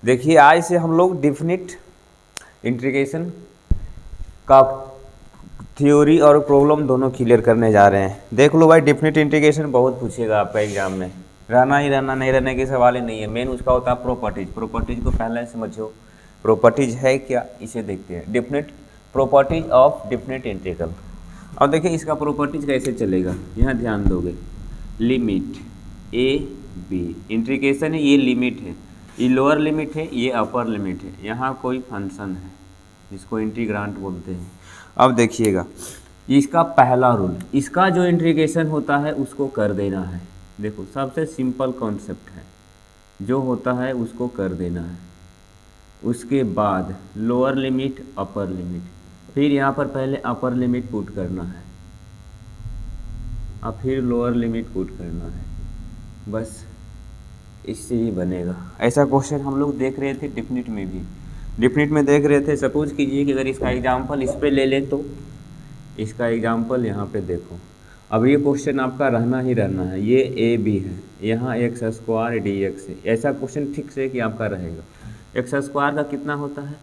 देखिए आज से हम लोग डिफिनिट इंटीग्रेशन का थ्योरी और प्रॉब्लम दोनों क्लियर करने जा रहे हैं। देख लो भाई, डिफिनिट इंटीग्रेशन बहुत पूछेगा आपका एग्जाम में, रहना ही रहना, नहीं रहने की सवाल ही नहीं है। मेन उसका होता है प्रॉपर्टीज। प्रॉपर्टीज को पहले समझो, प्रॉपर्टीज है क्या, इसे देखते हैं। Definite properties of definite integral. अब देखिए इसका प्रॉपर्टीज कैसे चलेगा, यहाँ ध्यान दोगे। लिमिट ए बी, इंटीग्रेशन है, ये लिमिट है, ये लोअर लिमिट है, ये अपर लिमिट है, यहाँ कोई फंक्शन है जिसको इंटीग्रांट बोलते हैं। अब देखिएगा इसका पहला रूल, इसका जो इंटीग्रेशन होता है उसको कर देना है। देखो सबसे सिंपल कॉन्सेप्ट है, जो होता है उसको कर देना है। उसके बाद लोअर लिमिट अपर लिमिट, फिर यहाँ पर पहले अपर लिमिट पुट करना है, अब फिर लोअर लिमिट पुट करना है, बस इससे ही बनेगा। ऐसा क्वेश्चन हम लोग देख रहे थे डिफिनिट में भी, डिफिनिट में देख रहे थे। सपोज कीजिए कि अगर इसका एग्जाम्पल इस पे ले लें तो इसका एग्जाम्पल यहाँ पे देखो। अब ये क्वेश्चन आपका रहना ही रहना है, ये ए बी है, यहाँ एक्स स्क्वायर डी एक्स है। ऐसा क्वेश्चन फिक्स है कि आपका रहेगा। एक्स स्क्वायर का कितना होता है,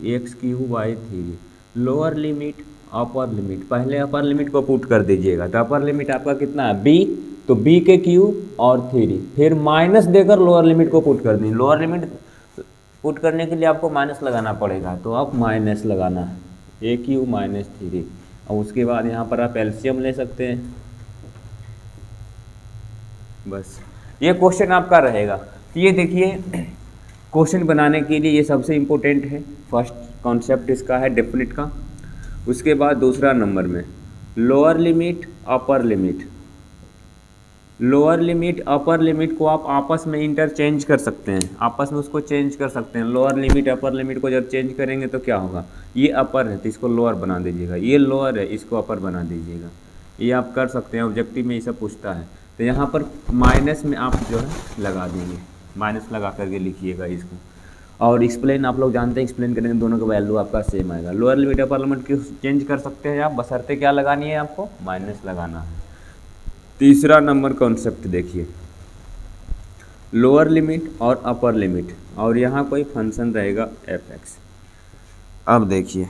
x cube by 3। Lower limit upper limit, पहले अपर लिमिट को पुट कर दीजिएगा, तो अपर लिमिट आपका कितना है बी, तो बी के क्यूब और 3, फिर माइनस देकर लोअर लिमिट को पुट कर दें। लोअर लिमिट पुट करने के लिए आपको माइनस लगाना पड़ेगा, तो आप माइनस लगाना है, ए क्यूब माइनस 3। और उसके बाद यहाँ पर आप एलसीएम ले सकते हैं। बस ये क्वेश्चन आपका रहेगा। तो ये देखिए क्वेश्चन बनाने के लिए ये सबसे इम्पोर्टेंट है। फर्स्ट कॉन्सेप्ट इसका है डेफिनिट का। उसके बाद दूसरा नंबर में lower limit upper limit. Lower limit upper limit को आप आपस में इंटरचेंज कर सकते हैं, आपस में उसको चेंज कर सकते हैं। लोअर लिमिट अपर लिमिट को जब चेंज करेंगे तो क्या होगा, ये अपर है तो इसको लोअर बना दीजिएगा, ये लोअर है इसको अपर बना दीजिएगा। ये आप कर सकते हैं, ऑब्जेक्टिव में ये सब पूछता है। तो यहाँ पर माइनस में आप जो है लगा देंगे, माइनस लगा करके लिखिएगा इसको। और एक्सप्लेन आप लोग जानते हैं, एक्सप्लेन करेंगे दोनों का वैल्यू आपका सेम आएगा। लोअर लिमिट अपर लिमिट को चेंज कर सकते हैं आप, बशर्ते क्या लगानी है आपको, माइनस लगाना है। तीसरा नंबर कॉन्सेप्ट देखिए, लोअर लिमिट और अपर लिमिट, और यहाँ कोई फंक्शन रहेगा एफ एक्स। अब देखिए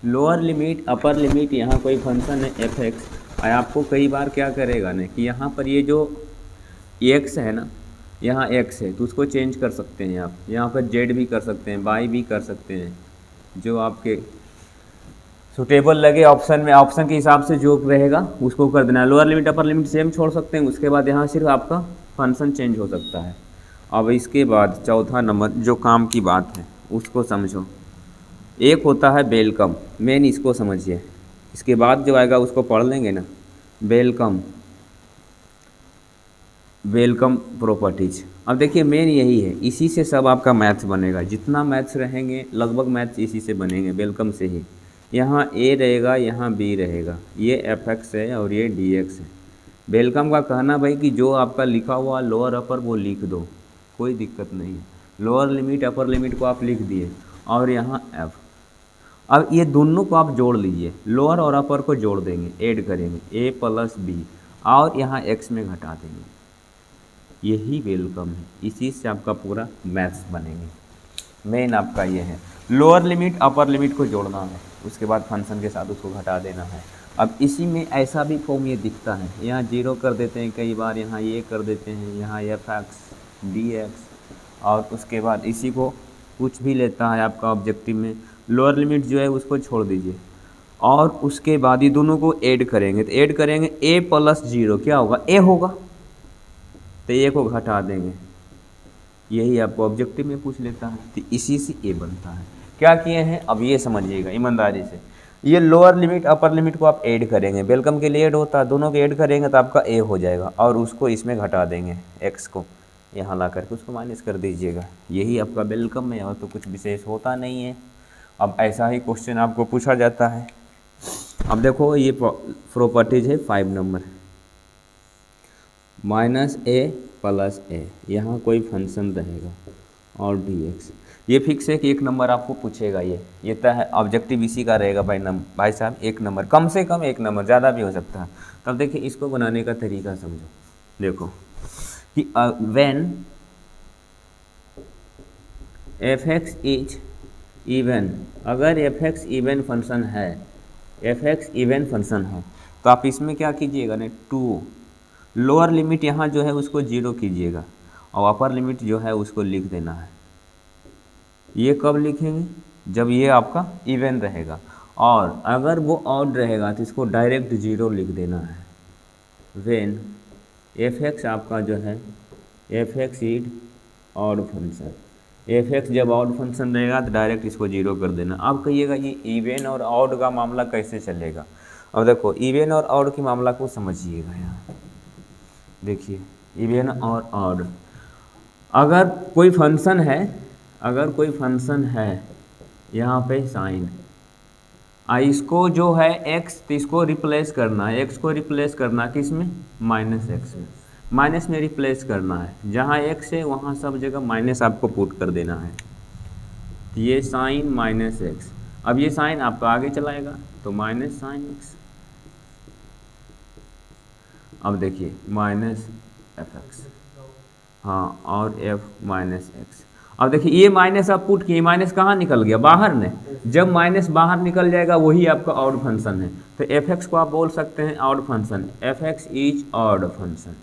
लोअर लिमिट अपर लिमिट, यहाँ कोई फंक्शन है एफ एक्स। और आपको कई बार क्या करेगा ना कि यहाँ पर ये जो एक्स है ना, यहाँ एक्स है तो उसको चेंज कर सकते हैं आप, यहाँ पर जेड भी कर सकते हैं, वाई भी कर सकते हैं, जो आपके सुटेबल लगे ऑप्शन में, ऑप्शन के हिसाब से जो रहेगा उसको कर देना है। Lower limit upper limit same छोड़ सकते हैं, उसके बाद यहाँ सिर्फ आपका फंक्शन चेंज हो सकता है। अब इसके बाद चौथा नंबर जो काम की बात है उसको समझो। एक होता है वेलकम, मेन इसको समझिए, इसके बाद जो आएगा उसको पढ़ लेंगे ना। Welcome, welcome properties. अब देखिए मेन यही है, इसी से सब आपका मैथ्स बनेगा, जितना मैथ्स रहेंगे लगभग मैथ्स इसी से बनेंगे, वेलकम से ही। यहाँ ए रहेगा, यहाँ बी रहेगा, ये एफ एक्स है और ये डी एक्स है। वेलकम का कहना भाई कि जो आपका लिखा हुआ लोअर अपर वो लिख दो, कोई दिक्कत नहीं है। लोअर लिमिट अपर लिमिट को आप लिख दिए, और यहाँ एफ। अब ये दोनों को आप जोड़ लीजिए, लोअर और अपर को जोड़ देंगे, ऐड करेंगे, ए प्लस बी, और यहाँ एक्स में घटा देंगे, यही वेलकम है। इसी से आपका पूरा मैथ्स बनेंगे। मेन आपका ये है, लोअर लिमिट अपर लिमिट को जोड़ना है, उसके बाद फंक्शन के साथ उसको घटा देना है। अब इसी में ऐसा भी फॉर्म ये दिखता है, यहाँ जीरो कर देते हैं कई बार, यहाँ ये कर देते हैं, यहाँ एफ एक्स डी एक्स, और उसके बाद इसी को कुछ भी लेता है आपका ऑब्जेक्टिव में। लोअर लिमिट जो है उसको छोड़ दीजिए, और उसके बाद ये दोनों को ऐड करेंगे, तो ऐड करेंगे ए प्लस जीरो, क्या होगा, ए होगा, तो ए को घटा देंगे, यही आपको ऑब्जेक्टिव में पूछ लेता है, तो इसी से ए बनता है। क्या किए हैं अब ये समझिएगा ईमानदारी से। ये लोअर लिमिट अपर लिमिट को आप ऐड करेंगे, वेलकम के लिए ऐड होता है, दोनों को ऐड करेंगे तो आपका ए हो जाएगा, और उसको इसमें घटा देंगे, एक्स को यहाँ ला करके उसको माइनस कर दीजिएगा, यही आपका वेलकम है, और तो कुछ विशेष होता नहीं है। अब ऐसा ही क्वेश्चन आपको पूछा जाता है। अब देखो ये प्रॉपर्टीज है 5 नंबर, माइनस ए प्लस ए, यहाँ कोई फंक्शन रहेगा और डी एक्स, ये फिक्स है कि 1 नंबर आपको पूछेगा। ये तो है ऑब्जेक्टिव इसी का रहेगा भाई साहब, 1 नंबर, कम से कम 1 नंबर, ज़्यादा भी हो सकता है। तब देखिए इसको बनाने का तरीका समझो। देखो कि when F x is even, अगर एफ एक्स इवन फंक्शन है, एफ एक्स इवन फंक्शन है तो आप इसमें क्या कीजिएगा ना, 2 लोअर लिमिट यहाँ जो है उसको 0 कीजिएगा और अपर लिमिट जो है उसको लिख देना है। ये कब लिखेंगे, जब ये आपका इवन रहेगा, और अगर वो ऑड रहेगा तो इसको डायरेक्ट 0 लिख देना है। व्हेन एफ एक्स आपका जो है F x is odd function, F x जब ऑड फंक्शन रहेगा तो डायरेक्ट इसको 0 कर देना। अब कहिएगा ये इवन और ऑड का मामला कैसे चलेगा। अब देखो इवन और ऑड की मामला को समझिएगा। यहाँ देखिए इवन और ऑड, अगर कोई फंक्शन है, अगर कोई फंक्शन है यहाँ पे साइन, इसको जो है x, तो इसको रिप्लेस करना है, x को रिप्लेस करना किस में, माइनस एक्स में, माइनस में रिप्लेस करना है। जहाँ x है वहाँ सब जगह माइनस आपको पुट कर देना है। तो ये साइन माइनस एक्स, अब ये साइन आपका आगे चलाएगा तो माइनस साइन एक्स। अब देखिए माइनस एफ एक्स, हाँ, और एफ माइनस एक्स। अब देखिए ये माइनस आप पुट किए, माइनस कहाँ निकल गया, बाहर ने, जब माइनस बाहर निकल जाएगा वही आपका ऑड फंक्शन है। तो एफ एक्स को आप बोल सकते हैं odd function, F x is odd function.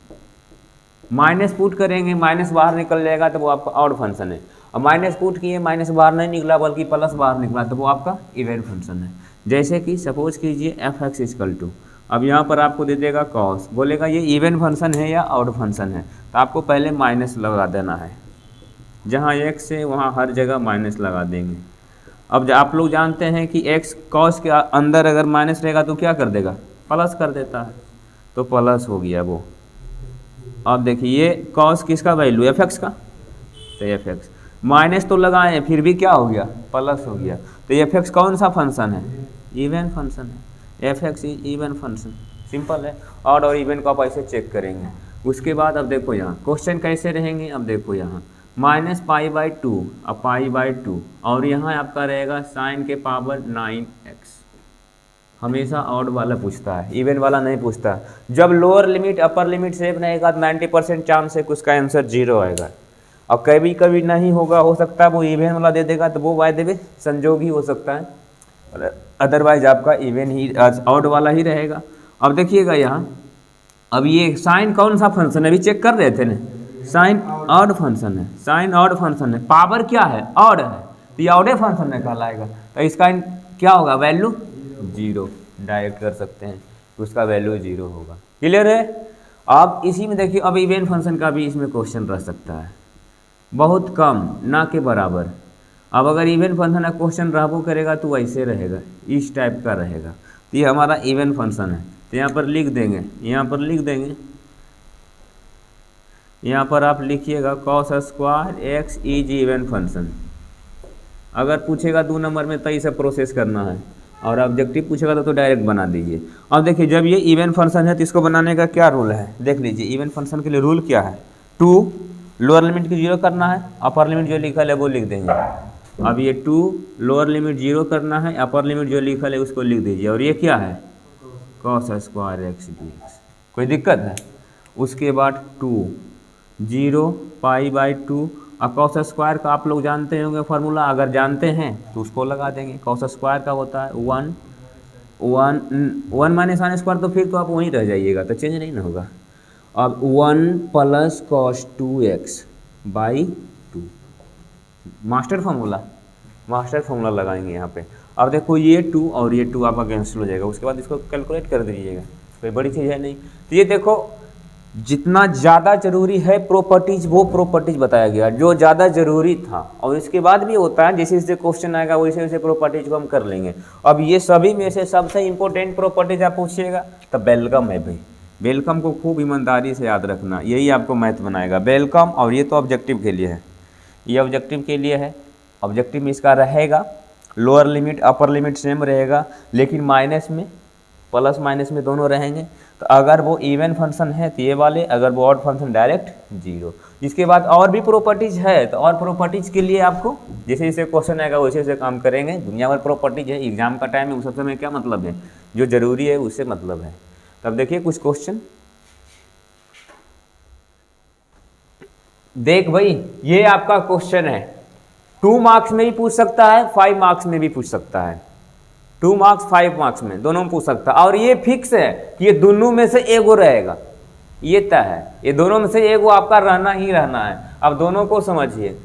Minus put करेंगे, माइनस बाहर निकल जाएगा तो वो आपका ऑड फंक्शन है। और माइनस पुट किए, माइनस बाहर नहीं निकला बल्कि प्लस बाहर निकला तो वो आपका इवन फंक्शन है। जैसे कि सपोज कीजिए एफ एक्स इक्वल टू, अब यहाँ पर आपको दे देगा कॉस, बोलेगा ये इवन फंक्शन है या ऑड फंक्शन है, तो आपको पहले माइनस लगा देना है। जहाँ x है वहाँ हर जगह माइनस लगा देंगे। अब आप लोग जानते हैं कि x कॉस के अंदर अगर माइनस रहेगा तो क्या कर देगा, प्लस कर देता है, तो प्लस हो गया वो। अब देखिए ये कॉस किसका वैल्यू, एफ एक्स का, तो एफ एक्स माइनस तो लगाए फिर भी क्या हो गया, प्लस हो गया। तो एफ एक्स कौन सा फंक्शन है, इवन फंक्शन है, F x even function, simple है। और इवन को आप ऐसे चेक करेंगे। उसके बाद अब देखो यहाँ क्वेश्चन कैसे रहेंगे, अब देखो यहाँ माइनस पाई बाई 2, अब पाई बाई 2, और यहाँ आपका रहेगा साइन के पावर 9x। हमेशा ऑड वाला पूछता है, इवन वाला नहीं पूछता। जब lower limit upper limit same रहेगा तो 90% चांस है कि उसका आंसर 0 आएगा। और कभी कभी नहीं होगा, हो सकता है वो इवन वाला दे देगा तो वो बाय द वे संजोग ही हो सकता है, अदरवाइज आपका इवन ही ऑड वाला ही रहेगा। अब देखिएगा यहाँ, अब ये साइन कौन सा फंक्शन है, अभी चेक कर रहे थे ना, साइन ऑड फंक्शन है, साइन ऑड फंक्शन है, पावर क्या है, ऑड है, तो ये ऑडे फंक्शन में कहलाएगा। तो इसका क्या होगा, वैल्यू 0 डायरेक्ट कर सकते हैं, उसका वैल्यू 0 होगा। क्लियर है। आप इसी में देखिए, अब इवन फंक्शन का भी इसमें क्वेश्चन रह सकता है, बहुत कम, ना के बराबर। अब अगर इवन फंक्शन का क्वेश्चन रहबो करेगा तो वैसे रहेगा, इस टाइप का रहेगा। तो ये हमारा इवन फंक्शन है, तो यहाँ पर लिख देंगे, यहाँ पर लिख देंगे, यहाँ पर आप लिखिएगा cos square x is even function. अगर पूछेगा 2 नंबर में तो इसे प्रोसेस करना है, और ऑब्जेक्टिव पूछेगा तो डायरेक्ट बना दीजिए। अब देखिए जब ये इवन फंक्शन है तो इसको बनाने का क्या रूल है, देख लीजिए। इवन फंक्शन के लिए रूल क्या है, 2 लोअर लिमिट की 0 करना है, अपर लिमिट जो लिखा है वो लिख देंगे। अब ये 2 लोअर लिमिट 0 करना है, अपर लिमिट जो लिखा है उसको लिख दीजिए। और ये क्या है, cos square x D x, कोई दिक्कत है। उसके बाद 2 0 पाई बाई 2। अब कॉस स्क्वायर का आप लोग जानते होंगे फार्मूला, अगर जानते हैं तो उसको लगा देंगे। कॉस स्क्वायर का होता है 1 माइनस साइन स्क्वायर, तो फिर तो आप वहीं रह जाइएगा, तो चेंज नहीं ना होगा। अब 1 plus cos 2x by 2, master formula लगाएंगे यहाँ पे। अब देखो ये 2 और ये 2 आपका कैंसिल हो जाएगा, उसके बाद इसको कैलकुलेट कर दीजिएगा, कोई बड़ी चीज़ है नहीं। तो ये देखो जितना ज़्यादा जरूरी है प्रॉपर्टीज, वो प्रॉपर्टीज बताया गया जो ज़्यादा जरूरी था। और इसके बाद भी होता है, जैसे जैसे क्वेश्चन आएगा वैसे वैसे प्रॉपर्टीज को हम कर लेंगे। अब ये सभी में से सबसे इंपॉर्टेंट प्रॉपर्टीज आप पूछिएगा तो वेलकम है भाई, वेलकम को खूब ईमानदारी से याद रखना, यही आपको मैथ बनाएगा, वेलकम। और ये तो ऑब्जेक्टिव के लिए है, ये ऑब्जेक्टिव के लिए है। ऑब्जेक्टिव में इसका रहेगा lower limit upper limit same रहेगा, लेकिन माइनस में प्लस माइनस में दोनों रहेंगे। तो अगर वो इवन फंक्शन है तो ये वाले, अगर वो ऑड फंक्शन डायरेक्ट 0। इसके बाद और भी प्रॉपर्टीज है, तो और प्रॉपर्टीज के लिए आपको जैसे जैसे क्वेश्चन आएगा वैसे वैसे काम करेंगे। दुनिया भर प्रॉपर्टीज है, एग्जाम का टाइम है, उस सबसे में क्या मतलब है, जो जरूरी है उससे मतलब है। तब देखिए कुछ क्वेश्चन, देख भाई ये आपका क्वेश्चन है, 2 मार्क्स में भी पूछ सकता है, 5 मार्क्स में भी पूछ सकता है। 2 मार्क्स 5 मार्क्स में दोनों में पूछ सकता है। और ये फिक्स है कि ये दोनों में से एगो रहेगा, ये तय है, ये दोनों में से एगो आपका रहना ही रहना है। अब दोनों को समझिए,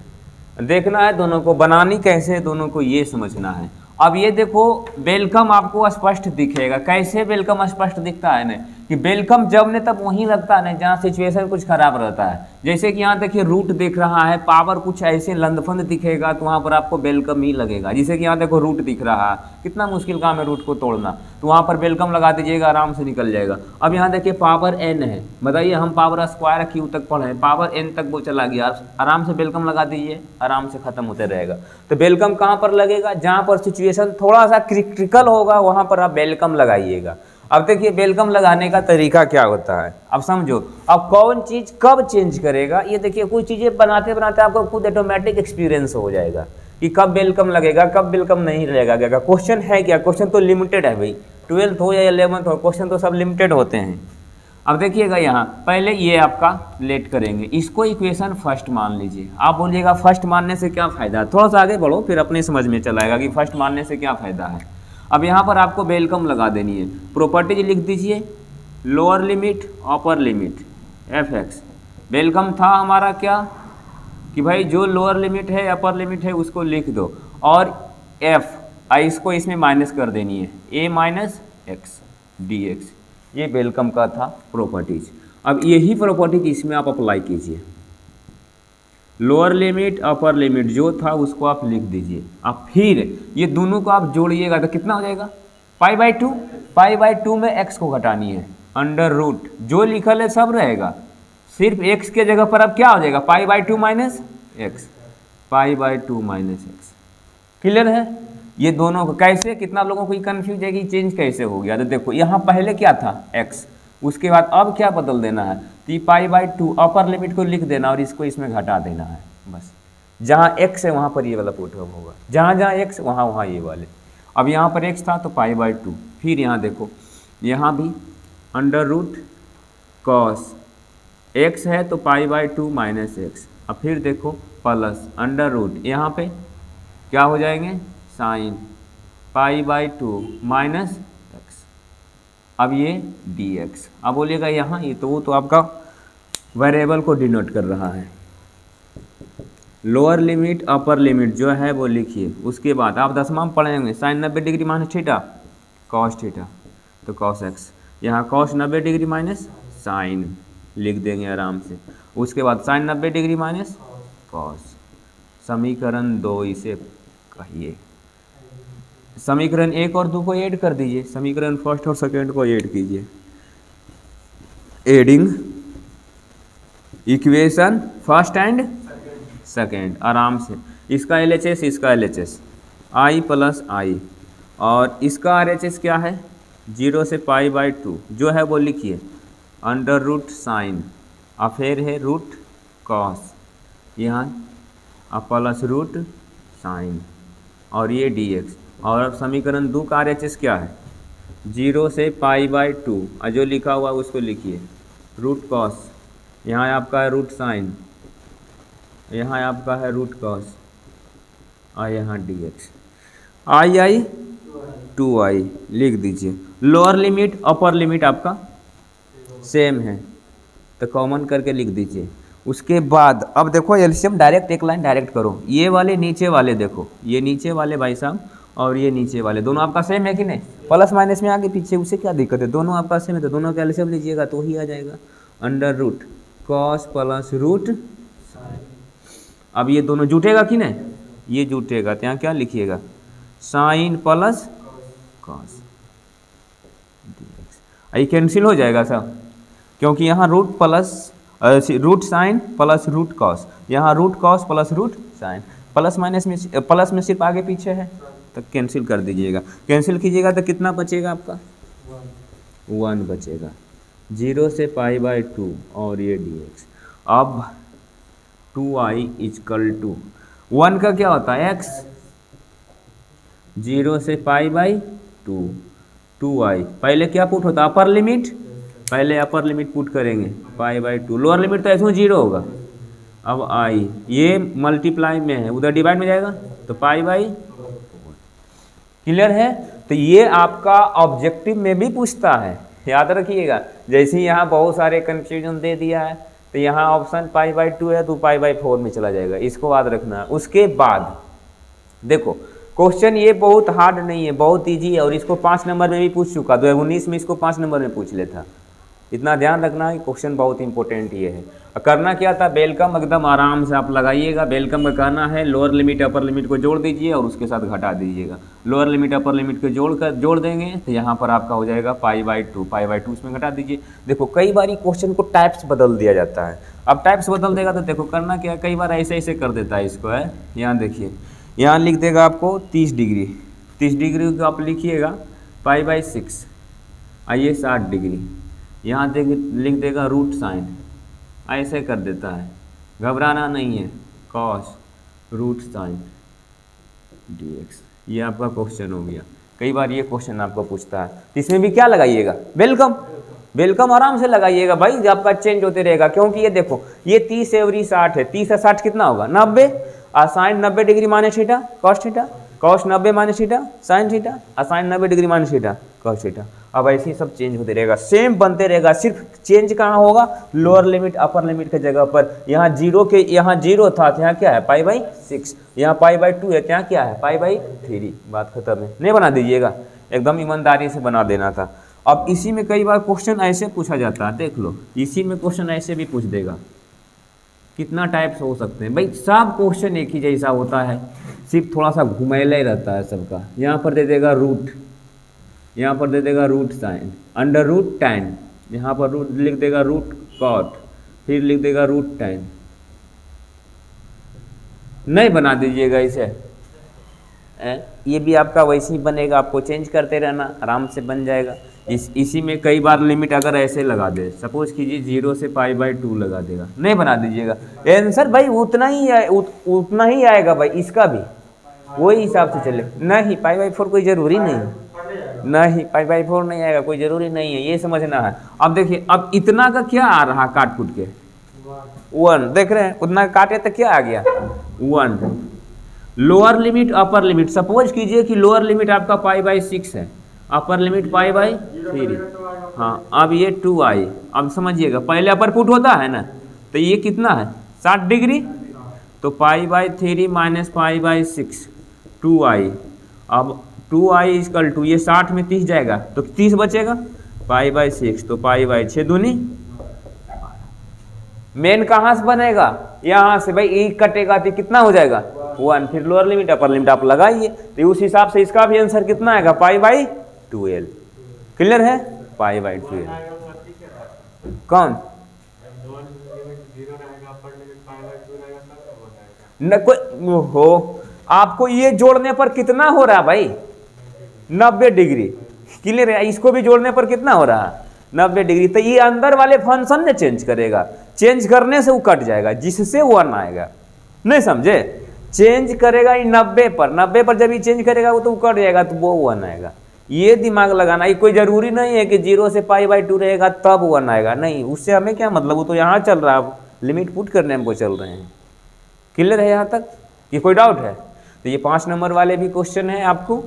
देखना है दोनों को, बनानी कैसे है दोनों को ये समझना है। अब ये देखो वेलकम आपको स्पष्ट दिखेगा। कैसे वेलकम स्पष्ट दिखता है ना, कि वेलकम जब ने तब वहीं लगता है ना जहाँ सिचुएशन कुछ खराब रहता है। जैसे कि यहाँ देखिए रूट दिख रहा है, पावर कुछ ऐसे लंदफंद दिखेगा तो वहाँ पर आपको वेलकम ही लगेगा। जैसे कि यहाँ देखो रूट दिख रहा है, कितना मुश्किल काम है रूट को तोड़ना, तो वहाँ पर वेलकम लगा दीजिएगा, आराम से निकल जाएगा। अब यहाँ देखिए पावर n है, बताइए हम पावर स्क्वायर क्यू तक पढ़े, पावर n तक वो चला गया, आराम से वेलकम लगा दीजिए, आराम से खत्म होते रहेगा। तो वेलकम कहाँ पर लगेगा, जहाँ पर सिचुएशन थोड़ा सा क्रिटिकल होगा वहाँ पर आप वेलकम लगाइएगा। अब देखिए वेलकम लगाने का तरीका क्या होता है, अब समझो। अब कौन चीज़ कब चेंज करेगा, ये देखिए कुछ चीज़ें बनाते बनाते आपको खुद ऑटोमेटिक एक्सपीरियंस हो जाएगा कि कब वेलकम लगेगा, कब वेलकम नहीं लगेगा। क्या क्वेश्चन है, क्या क्वेश्चन तो लिमिटेड है भाई, 12th हो या 11th हो, क्वेश्चन तो सब लिमिटेड होते हैं। अब देखिएगा यहाँ पहले ये आपका लेट करेंगे, इसको इक्वेशन फर्स्ट मान लीजिए। आप बोलिएगा फर्स्ट मानने से क्या फ़ायदा है, थोड़ा सा आगे बढ़ो फिर अपने समझ में चलाएगा कि फर्स्ट मानने से क्या फ़ायदा है। अब यहाँ पर आपको वेलकम लगा देनी है, प्रॉपर्टीज लिख दीजिए, lower limit upper limit f(x). Welcome था हमारा क्या कि भाई जो लोअर लिमिट है अपर लिमिट है उसको लिख दो, और f इसको इसमें माइनस कर देनी है, a माइनस एक्स dx। ये वेलकम का था प्रॉपर्टीज। अब यही प्रॉपर्टीज इसमें आप अप्लाई कीजिए, लोअर लिमिट अपर लिमिट जो था उसको आप लिख दीजिए। अब फिर ये दोनों को आप जोड़िएगा तो कितना हो जाएगा, π/2। π/2 में x को घटानी है, अंडर रूट जो लिखल है सब रहेगा, सिर्फ x के जगह पर अब क्या हो जाएगा, π/2 minus X, π/2 minus X. Clear है। ये दोनों को कैसे, कितना लोगों को कन्फ्यूज है कि चेंज कैसे हो गया। तो देखो यहाँ पहले क्या था x, उसके बाद अब क्या बदल देना है, तो ये π/2 अपर लिमिट को लिख देना और इसको इसमें घटा देना है बस। जहाँ x है वहाँ पर ये वाला पुट होगा, जहाँ जहाँ x वहाँ वहाँ ये वाले। अब यहाँ पर x था तो π/2, फिर यहाँ देखो यहाँ भी अंडर रूट कॉस x है तो π/2 माइनस एक्स। अब फिर देखो प्लस अंडर रूट यहाँ पे क्या हो जाएंगे, साइन π/2 माइनस एक्स। अब ये dx। अब बोलिएगा यहाँ ये तो वो तो आपका वेरिएबल को डिनोट कर रहा है। लोअर लिमिट अपर लिमिट जो है वो लिखिए, उसके बाद आप 10वां में पढ़ेंगे sine 90 degree minus theta cos theta, तो कॉस एक्स, यहाँ कॉस 90 डिग्री माइनस साइन लिख देंगे आराम से। उसके बाद साइन 90 डिग्री माइनस कॉस, समीकरण 2 इसे कहिए। समीकरण 1 और 2 को ऐड कर दीजिए, समीकरण फर्स्ट और सेकंड को ऐड कीजिए। Adding equation first and second, आराम से। इसका LHS इसका LHS i प्लस आई, और इसका RHS क्या है, 0 से π/2 जो है वो लिखिए, अंडर रूट साइन, और फिर है रूट कॉस, यहाँ प्लस रूट साइन, और ये dx। और अब समीकरण 2 का RHS क्या है, 0 से π/2, और जो लिखा हुआ उसको लिखिए, रूट कॉस, यहाँ आपका है रूट साइन, यहाँ आपका है रूट कॉस, और यहाँ dx। आई 2i लिख दीजिए। लोअर लिमिट अपर लिमिट आपका सेम है तो कॉमन करके लिख दीजिए। उसके बाद अब देखो एलसीएम डायरेक्ट एक लाइन डायरेक्ट करो, ये वाले नीचे वाले देखो, ये नीचे वाले भाई साहब और ये नीचे वाले दोनों आपका सेम है कि नहीं, प्लस माइनस में आगे पीछे उसे क्या दिक्कत है, दोनों आपका सेम है तो दोनों का एलसीएम लीजिएगा तो ही आ जाएगा, under root cos plus root sine. अब ये दोनों जुटेगा कि नहीं, ये जुटेगा तो यहाँ क्या लिखिएगा, साइन प्लस कॉस dx। ये कैंसिल हो जाएगा सब, क्योंकि यहाँ root plus root sine plus root cos, यहाँ root cos plus root sine, plus minus में प्लस में सिर्फ आगे पीछे है तो कैंसिल कर दीजिएगा। कैंसिल कीजिएगा तो कितना बचेगा आपका, 1 बचेगा, 0 से π/2 और ये dx। अब 2i = 1 का क्या होता है x, 0 से π/2 2i, पहले क्या पुट होता है अपर लिमिट, पहले अपर लिमिट पुट करेंगे π/2, लोअर लिमिट तो ऐसे 0 होगा, अब आई ये मल्टीप्लाई में है, उधर डिवाइड में जाएगा तो पाई बाई 4। क्लियर है? तो ये आपका ऑब्जेक्टिव में भी पूछता है, याद रखिएगा। जैसे ही यहाँ बहुत सारे कंफ्यूजन दे दिया है तो यहाँ ऑप्शन पाई बाई 2 है तो पाई बाई 4 में चला जाएगा, इसको याद रखना है। उसके बाद देखो क्वेश्चन ये बहुत हार्ड नहीं है, बहुत इजी है, और इसको 5 नंबर में भी पूछ चुका, 2019 में इसको 5 नंबर में पूछ लेता। इतना ध्यान रखना है, क्वेश्चन बहुत इंपॉर्टेंट ये है। करना क्या था, वेलकम एकदम आराम से आप लगाइएगा। वेलकम का कहना है लोअर लिमिट अपर लिमिट को जोड़ दीजिए और उसके साथ घटा दीजिएगा। लोअर लिमिट अपर लिमिट को जोड़ देंगे तो यहाँ पर आपका हो जाएगा पाई बाई 2, पाई बाई 2 इसमें घटा दीजिए। देखो कई बार क्वेश्चन को टाइप्स बदल दिया जाता है। अब टाइप्स बदल देगा तो देखो करना क्या, कई बार ऐसे ऐसे कर देता है इसको है। यहाँ देखिए, यहाँ लिख देगा आपको 30 डिग्री, 30 डिग्री को आप लिखिएगा पाई बाई 6, आइए 60 डिग्री, यहाँ लिख देगा रूट साइन, ऐसे कर देता है। घबराना नहीं है, कॉस रूट साइन dx, ये आपका क्वेश्चन हो गया। कई बार ये क्वेश्चन आपको पूछता है, इसमें भी क्या लगाइएगा, वेलकम। वेलकम आराम से लगाइएगा भाई, जब आपका चेंज होते रहेगा। क्योंकि ये देखो ये 30 एवरी 60 है, 30 से 60 कितना होगा 90, sine 90 degree minus theta cos theta, cos 90 minus theta sine theta, sine 90 degree minus theta cos theta. अब ऐसे ही सब चेंज होते रहेगा, सेम बनते रहेगा, सिर्फ चेंज कहाँ होगा, लोअर लिमिट अपर लिमिट के जगह पर। यहाँ जीरो के यहाँ जीरो था तो यहाँ क्या है पाई बाई 6, यहाँ पाई बाई 2 है तो यहाँ क्या है पाई बाई 3। बात खत्म है, नहीं बना दीजिएगा, एकदम ईमानदारी से बना देना था। अब इसी में कई बार क्वेश्चन ऐसे पूछा जाता है, देख लो इसी में क्वेश्चन ऐसे भी पूछ देगा। कितना टाइप्स हो सकते हैं भाई, सब क्वेश्चन एक ही जैसा होता है, सिर्फ थोड़ा सा घुमैला ही रहता है सबका। यहाँ पर दे देगा रूट, यहाँ पर दे देगा root sine, under root tan, यहाँ पर रूट लिख देगा रूट कॉट, फिर लिख देगा रूट tan। नहीं बना दीजिएगा इसे, ये भी आपका वैसे ही बनेगा, आपको चेंज करते रहना, आराम से बन जाएगा। इसी में कई बार लिमिट अगर ऐसे लगा दे, सपोज कीजिए 0 से पाई बाई 2 लगा देगा, नहीं बना दीजिएगा। आंसर भाई उतना ही आएगा भाई, इसका भी वही हिसाब से चले। नहीं पाई बाई 4 कोई ज़रूरी नहीं, पाई बाई 4 नहीं आएगा, कोई ज़रूरी नहीं है, ये समझना है। अब देखिए अब इतना का क्या आ रहा काट कूट के 1, देख रहे हैं, उतना काटे तो क्या आ गया 1। Lower limit upper limit, suppose कीजिए कि लोअर लिमिट आपका पाई बाई 6 है, अपर लिमिट पाई बाई 3। हाँ अब ये 2i, अब समझिएगा पहले अपर पुट होता है ना, तो ये कितना है 60 डिग्री, तो पाई by 3 minus pi by 6 2i। अब 2i इक्वल टू ये 60 में 30 जाएगा तो 30 बचेगा, पाई बाई 6 तो पाई बाई 6 दूनी। मेन कहाँ से बनेगा, यहाँ से भाई एक कटेगा तो कितना हो जाएगा 1, फिर लोअर लिमिट अपर लिमिट आप लगाइए, तो उस हिसाब से इसका भी आंसर कितना आएगा पाई बाई 12। क्लियर है, पाई बाई 12। कौन न कोई हो, आपको ये जोड़ने पर कितना हो रहा भाई 90 डिग्री। क्लियर है, इसको भी जोड़ने पर कितना हो रहा 90 डिग्री। तो ये अंदर वाले फंक्शन ने चेंज करेगा, चेंज करने से वो कट जाएगा, जिससे 1 आएगा। नहीं समझे, चेंज करेगा ये 90 पर जब ये चेंज करेगा वो तो कट जाएगा, तो वो 1 आएगा। ये दिमाग लगाना, ये कोई ज़रूरी नहीं है कि 0 से पाई बाई 2 रहेगा तब 1 आएगा, नहीं, उससे हमें क्या मतलब, वो तो यहाँ चल रहा है, लिमिट पुट करने हमको चल रहे हैं। क्लियर है यहाँ तक, ये कोई डाउट है? तो ये 5 नंबर वाले भी क्वेश्चन है आपको,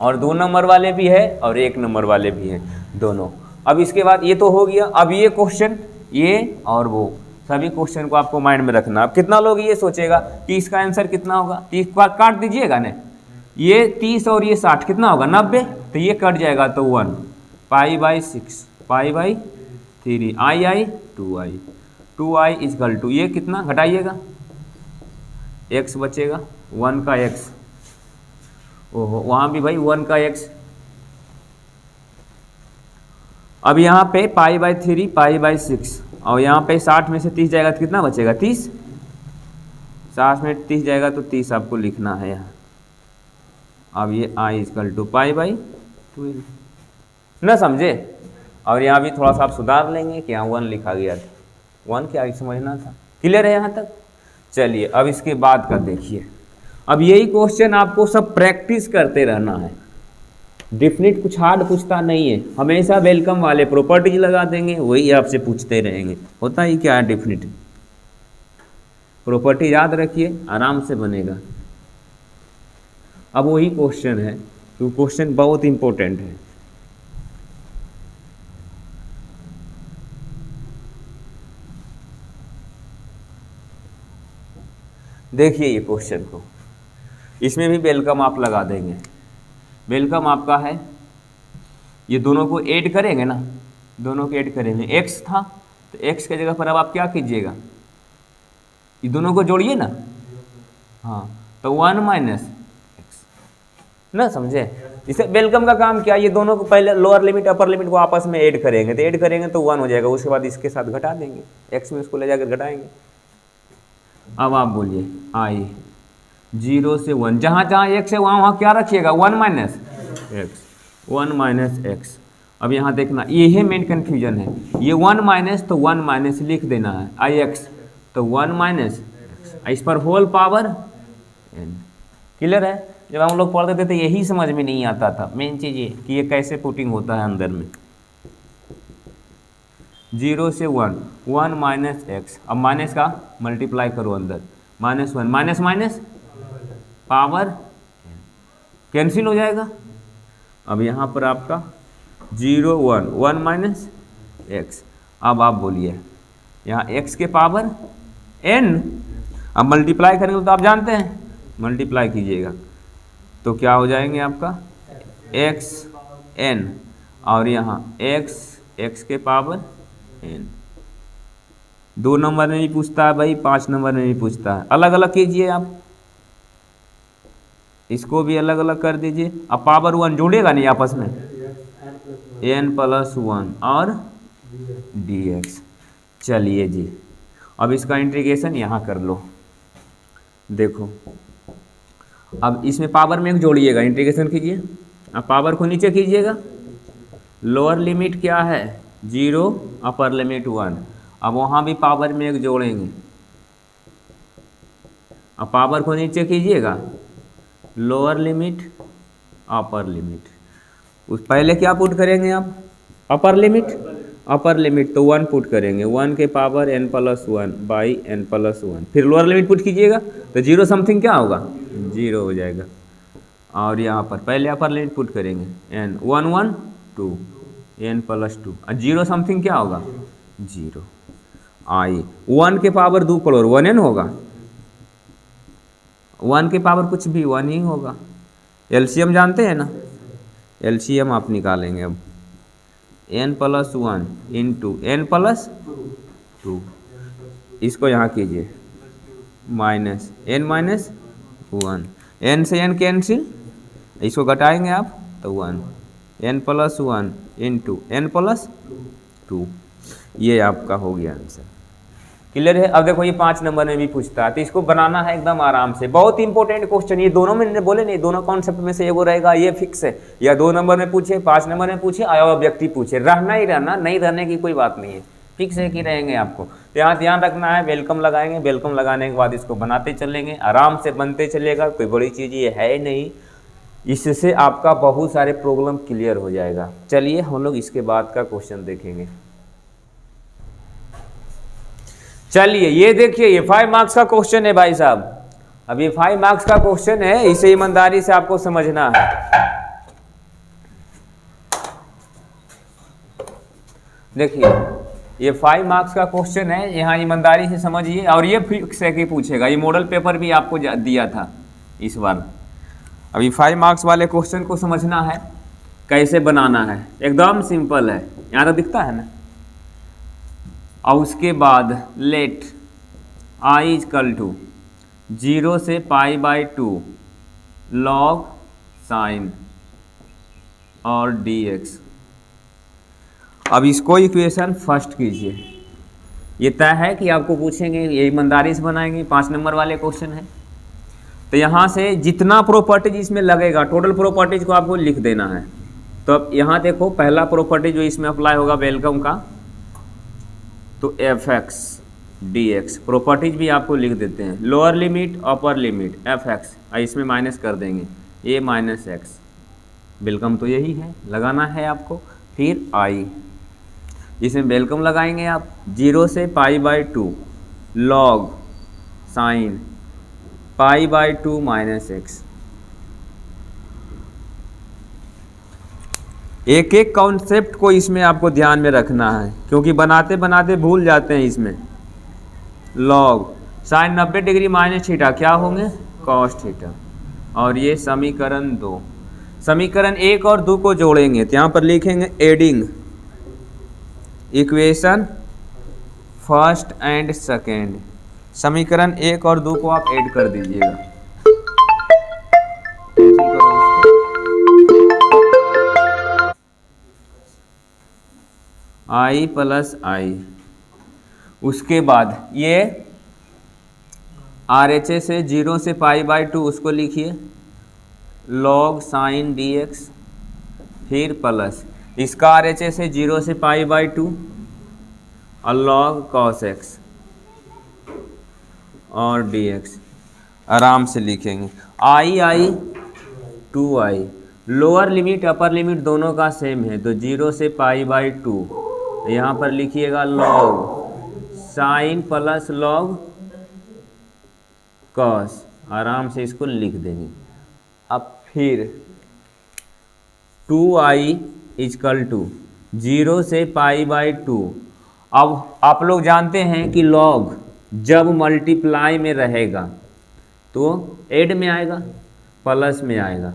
और 2 नंबर वाले भी है, और 1 नंबर वाले भी हैं दोनों। अब इसके बाद ये तो हो गया, अब ये क्वेश्चन ये और वो सभी क्वेश्चन को आपको माइंड में रखना। अब कितना लोग ये सोचेगा कि इसका आंसर कितना होगा, 30 काट दीजिएगा ना, ये 30 और ये 60 कितना होगा 90, तो ये कट जाएगा तो 1 pi by 6 pi by 3 i 2i equal to ये कितना घटाइएगा, x बचेगा 1 का x, ओहो वहाँ भी भाई 1 का x। अब यहाँ पे पाई बाई 3 पाई बाई 6, और यहाँ पे 60 में से 30 जाएगा तो कितना बचेगा 30, 60 में 30 जाएगा तो 30 आपको लिखना है यहाँ। अब ये i equal to pi by 12, न समझे। और यहाँ भी थोड़ा सा आप सुधार लेंगे कि यहाँ 1 लिखा गया था, 1 क्या समझना था। क्लियर है यहाँ तक? चलिए अब इसके बाद का देखिए, अब यही क्वेश्चन आपको सब प्रैक्टिस करते रहना है। डेफिनेट कुछ हार्ड पूछता नहीं है, हमेशा वेलकम वाले प्रॉपर्टीज लगा देंगे, वही आपसे पूछते रहेंगे। होता ही क्या है डेफिनेट, प्रॉपर्टी याद रखिए, आराम से बनेगा। अब वही क्वेश्चन है, तो क्वेश्चन बहुत इंपॉर्टेंट है। देखिए ये क्वेश्चन को, इसमें भी वेलकम आप लगा देंगे। वेलकम आपका है, ये दोनों को ऐड करेंगे ना, दोनों को ऐड करेंगे। एक्स था तो एक्स के जगह पर अब आप क्या कीजिएगा, ये दोनों को जोड़िए ना, हाँ, तो 1 माइनस एक्स ना, समझे। इसे वेलकम का काम क्या, ये दोनों को पहले लोअर लिमिट अपर लिमिट को आपस में ऐड करेंगे, तो ऐड करेंगे तो 1 हो जाएगा, उसके बाद इसके साथ घटा देंगे, एक्स में इसको ले जाकर घटाएंगे। अब आप बोलिए आई 0 से 1, जहाँ जहाँ एक्स है वहाँ वहाँ क्या रखिएगा, 1 माइनस एक्स, 1 माइनस एक्स। अब यहाँ देखना, ये है मेन कन्फ्यूजन है, ये 1 माइनस तो 1 माइनस लिख देना है, आई एक्स तो 1 माइनस एक्स, इस पर होल पावर एन। क्लियर है। जब हम लोग पढ़ते थे तो यही समझ में नहीं आता था, मेन चीज़ ये कि ये कैसे पुटिंग होता है अंदर में। 0 से 1, 1 माइनस एक्स, अब माइनस का मल्टीप्लाई करो अंदर, -1 माइनस माइनस पावर कैंसिल हो जाएगा। अब यहाँ पर आपका 0 1, 1 माइनस एक्स। अब आप बोलिए यहाँ x के पावर n, अब मल्टीप्लाई करेंगे तो आप जानते हैं, मल्टीप्लाई कीजिएगा तो क्या हो जाएंगे आपका x n, और यहाँ x के पावर n। 2 नंबर में भी पूछता है भाई, 5 नंबर में भी पूछता है, अलग अलग कीजिए आप, इसको भी अलग अलग कर दीजिए। अब पावर 1 जोड़ेगा नहीं आपस में, n+1 और dx। चलिए जी, अब इसका इंटीग्रेशन यहाँ कर लो। देखो अब इसमें पावर में एक जोड़िएगा, इंटीग्रेशन कीजिए, अब पावर को नीचे कीजिएगा, लोअर लिमिट क्या है 0, अपर लिमिट 1, अब वहाँ भी पावर में एक जोड़ेंगे, अब पावर को नीचे कीजिएगा, लोअर लिमिट अपर लिमिट, उस पहले क्या पुट करेंगे आप, अपर लिमिट तो 1 पुट करेंगे, 1 के पावर n+1 बाई n+1, फिर लोअर लिमिट पुट कीजिएगा तो 0 समथिंग क्या होगा, 0 हो जाएगा। और यहाँ पर पहले अपर लिमिट पुट करेंगे, n 1 1 2 n+2, और 0 समथिंग क्या होगा, 0। आई 1 के पावर 2 करोड़ 1n होगा, 1 के पावर कुछ भी 1 ही होगा। एलसीएम जानते हैं ना, एलसीएम आप निकालेंगे। अब n+1 इंटू n+2, इसको यहाँ कीजिए माइनस n-1, n से n कैंसिल, इसको घटाएंगे आप तो 1, n+1 इंटू n+2, ये आपका हो गया आंसर। क्लियर है। अब देखो ये 5 नंबर में भी पूछता है, तो इसको बनाना है एकदम आराम से, बहुत इंपॉर्टेंट क्वेश्चन। ये दोनों में बोले नहीं, दोनों कॉन्सेप्ट में से एगो रहेगा, ये फिक्स है, या 2 नंबर में पूछे, 5 नंबर में पूछे, या ऑब्जेक्टिव पूछे, रहना ही रहना, नहीं रहने की कोई बात नहीं है, फिक्स है कि रहेंगे आपको। तो यहाँ ध्यान रखना है, वेलकम लगाएंगे, वेलकम लगाने के बाद इसको बनाते चलेंगे, आराम से बनते चलेगा, कोई बड़ी चीज़ ये है नहीं, इससे आपका बहुत सारे प्रॉब्लम क्लियर हो जाएगा। चलिए हम लोग इसके बाद का क्वेश्चन देखेंगे। चलिए ये देखिए, ये 5 मार्क्स का क्वेश्चन है भाई साहब। अब ये 5 मार्क्स का क्वेश्चन है, इसे ईमानदारी से आपको समझना है। देखिए ये 5 मार्क्स का क्वेश्चन है, यहाँ ईमानदारी से समझिए, और ये फिक्स है कि पूछेगा, ये मॉडल पेपर भी आपको दिया था इस बार। अभी 5 मार्क्स वाले क्वेश्चन को समझना है, कैसे बनाना है, एकदम सिंपल है, यहाँ तक दिखता है ना। और उसके बाद लेट i = 0 से π/2 log sin और dx। अब इसको इक्वेशन फर्स्ट कीजिए, ये तय है कि आपको पूछेंगे, ये ईमानदारी से बनाएंगे, 5 नंबर वाले क्वेश्चन है। तो यहाँ से जितना प्रॉपर्टीज इसमें लगेगा, टोटल प्रॉपर्टीज को आपको लिख देना है। तो अब यहाँ देखो, पहला प्रॉपर्टी जो इसमें अप्लाई होगा वेलकम का, तो fx dx प्रॉपर्टीज भी आपको लिख देते हैं, lower limit upper limit fx, इसमें माइनस कर देंगे a - x, वेलकम तो यही है, लगाना है आपको। फिर i, इसमें वेलकम लगाएंगे आप, 0 से π/2 log साइन π/2 माइनस एक्स। एक एक कॉन्सेप्ट को इसमें आपको ध्यान में रखना है, क्योंकि बनाते बनाते भूल जाते हैं इसमें। Log sign 90 degree minus theta क्या होंगे, कॉस थीटा। और ये समीकरण 2, समीकरण 1 और 2 को जोड़ेंगे तो यहाँ पर लिखेंगे adding equation first and second. समीकरण 1 और 2 को आप ऐड कर दीजिएगा। i प्लस आई, उसके बाद ये RHS से 0 से π/2 उसको लिखिए log साइन dx, फिर प्लस इसका RHS है 0 से π/2 और log cos x और dx आराम से लिखेंगे। i 2i, lower limit upper limit दोनों का सेम है तो 0 से π/2 यहाँ पर लिखिएगा log sine plus log cos, आराम से इसको लिख देंगे। अब फिर 2i इजकल टू 0 से π/2। अब आप लोग जानते हैं कि log जब मल्टीप्लाई में रहेगा तो ऐड में आएगा, प्लस में आएगा।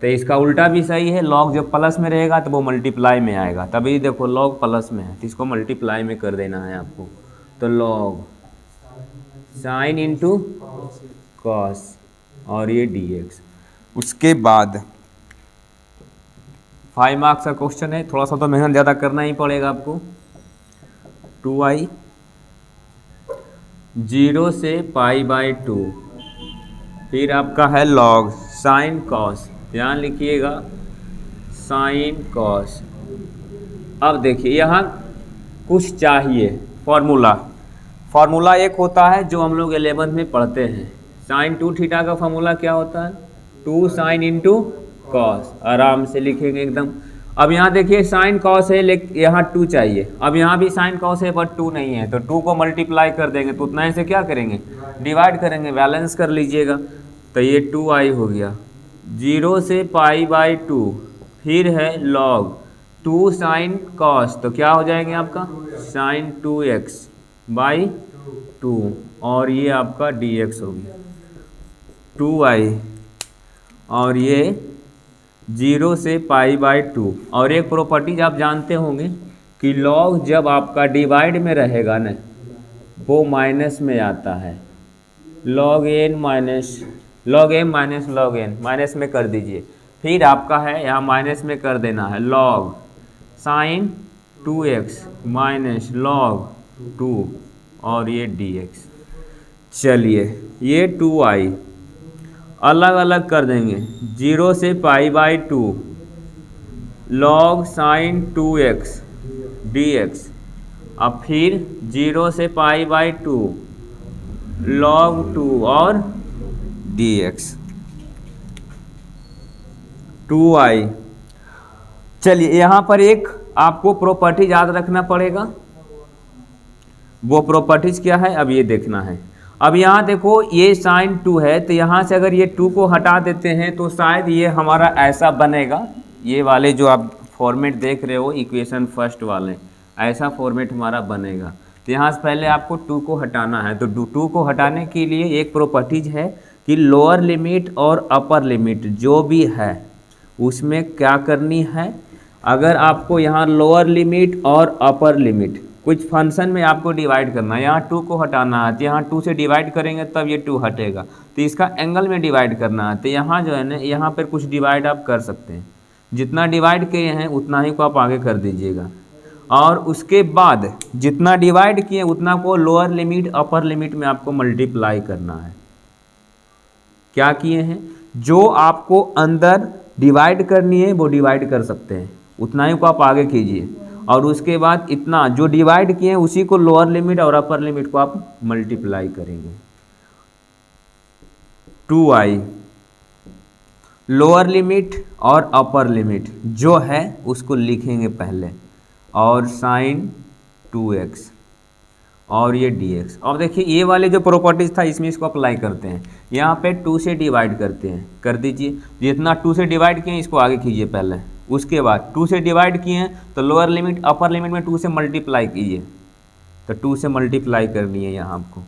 तो इसका उल्टा भी सही है, log जब प्लस में रहेगा तो वो मल्टीप्लाई में आएगा। तभी देखो log प्लस में है तो इसको मल्टीप्लाई में कर देना है आपको। तो log साइन इंटू कॉस और ये dx। उसके बाद 5 मार्क्स का क्वेश्चन है, थोड़ा सा तो मेहनत ज़्यादा करना ही पड़ेगा आपको। 2i 0 से π/2, फिर आपका है log साइन कॉस, ध्यान लिखिएगा साइन कॉस। अब देखिए यहाँ कुछ चाहिए, फार्मूला एक होता है जो हम लोग 11th में पढ़ते हैं। साइन 2 थीटा का फार्मूला क्या होता है, 2 साइन इंटू कॉस, आराम से लिखेंगे एकदम। अब यहाँ देखिए साइन कॉस है लेकिन यहाँ 2 चाहिए। अब यहाँ भी साइन कॉस है बट 2 नहीं है तो 2 को मल्टीप्लाई कर देंगे तो उतना ही से क्या करेंगे, डिवाइड करेंगे, बैलेंस कर लीजिएगा। तो ये 2i हो गया 0 से π/2, फिर है log 2 साइन कॉस, तो क्या हो जाएंगे आपका साइन 2x/2 और ये आपका dx हो गया 2i और ये 0 से π/2। और एक प्रॉपर्टीज आप जानते होंगे कि log जब आपका डिवाइड में रहेगा ना वो माइनस में आता है, log m minus log n, minus में कर दीजिए। फिर आपका है यहाँ माइनस में कर देना है log sign 2x minus log 2 और ये dx। चलिए ये 2i अलग अलग कर देंगे, 0 से π/2 log साइन 2x dx। अब फिर 0 से π/2 log 2 और dx 2i। चलिए यहाँ पर एक आपको प्रॉपर्टी याद रखना पड़ेगा, वो प्रॉपर्टीज क्या है अब ये देखना है। अब यहाँ देखो ये साइन 2 है तो यहाँ से अगर ये 2 को हटा देते हैं तो शायद ये हमारा ऐसा बनेगा, ये वाले जो आप फॉर्मेट देख रहे हो इक्वेशन फर्स्ट वाले, ऐसा फॉर्मेट हमारा बनेगा। तो यहाँ से पहले आपको 2 को हटाना है, तो 2 को हटाने के लिए एक प्रॉपर्टीज है कि लोअर लिमिट और अपर लिमिट जो भी है उसमें क्या करनी है। अगर आपको यहाँ लोअर लिमिट और अपर लिमिट कुछ फंक्शन में आपको डिवाइड करना है, यहाँ 2 को हटाना है तो यहाँ 2 से डिवाइड करेंगे तब ये 2 हटेगा, तो इसका एंगल में डिवाइड करना है। तो यहाँ जो है ना यहाँ पर कुछ डिवाइड आप कर सकते हैं, जितना डिवाइड किए हैं उतना ही को आप आगे कर दीजिएगा। और उसके बाद जितना डिवाइड किए उतना को लोअर लिमिट अपर लिमिट में आपको मल्टीप्लाई करना है। क्या किए हैं, जो आपको अंदर डिवाइड करनी है वो डिवाइड कर सकते हैं, उतना ही को आप आगे कीजिए। और उसके बाद इतना जो डिवाइड किए हैं उसी को लोअर लिमिट और अपर लिमिट को आप मल्टीप्लाई करेंगे। 2i लोअर लिमिट और अपर लिमिट जो है उसको लिखेंगे पहले, और साइन 2x और ये dx। अब देखिए ये वाले जो प्रॉपर्टीज था इसमें इसको अप्लाई करते हैं, यहाँ पे 2 से डिवाइड करते हैं, कर दीजिए। जितना 2 से डिवाइड किए इसको आगे कीजिए पहले, उसके बाद 2 से डिवाइड किए हैं तो लोअर लिमिट अपर लिमिट में 2 से मल्टीप्लाई कीजिए, तो 2 से मल्टीप्लाई करनी है यहाँ आपको।